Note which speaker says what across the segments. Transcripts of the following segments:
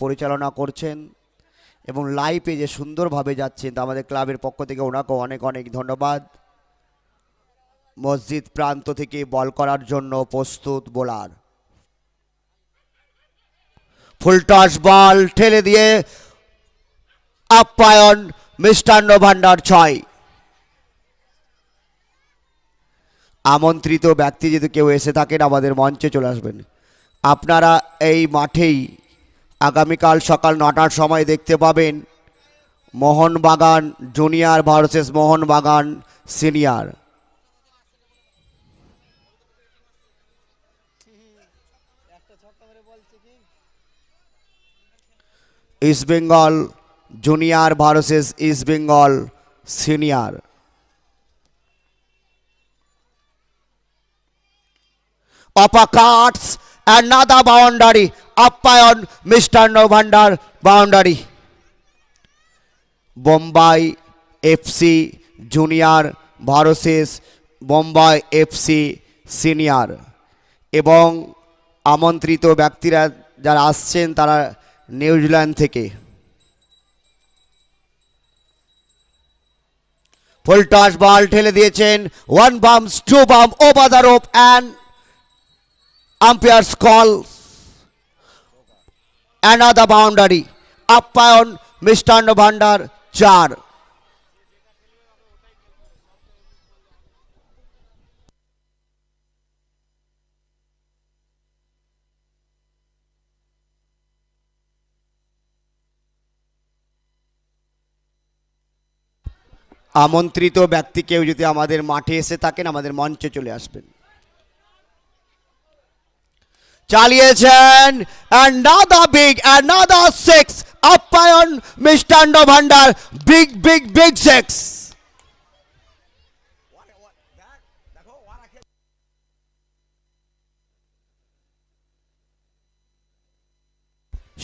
Speaker 1: পরিচালনা করছেন এবং লাইভে যে সুন্দরভাবে যাচ্ছেন তা আমাদের ক্লাবের পক্ষ থেকে ওনাকেও অনেক অনেক ধন্যবাদ। মসজিদ প্রান্ত থেকে বল করার জন্য প্রস্তুত বোলার, ফুল টস বল ঠেলে দিয়ে আপ্যায়ন মিষ্টান্ন ভান্ডার 6। আমন্ত্রিত ব্যক্তি যদি কেউ এসে থাকেন আমাদের মঞ্চে চলে আসবেন। আপনারা এই মাঠেই আগামীকাল সকাল 9টার সময় দেখতে পাবেন Mohun Bagan junior versus Mohun Bagan senior. East Bengal junior versus east Bengal senior. uppercuts, another boundary, umpire Mr. Novander boundary. Bombay FC Junior versus Bombay FC Senior এবং আমন্ত্রিত ব্যক্তিরা যারা আসছেন তারা নিউজিল্যান্ড থেকে। ফুল টস বল ঠেলে দিয়েছেন, 1 bumps 2 bump over the rope and umpire's call another boundary, umpire Mr. Novander 4। আমন্ত্রিত ব্যক্তি কেউ যদি আমাদের মাঠে এসে থাকেন আমাদের মঞ্চে চলে আসবেন। চালিয়েছেন, another 6, umpire Mr. Novander, big 6।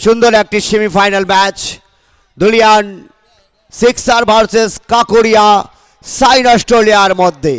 Speaker 1: সুন্দর একটি semifinal match, Dhulian sixer versus Kakria সাইন অস্ট্রেলিয়ার মধ্যে।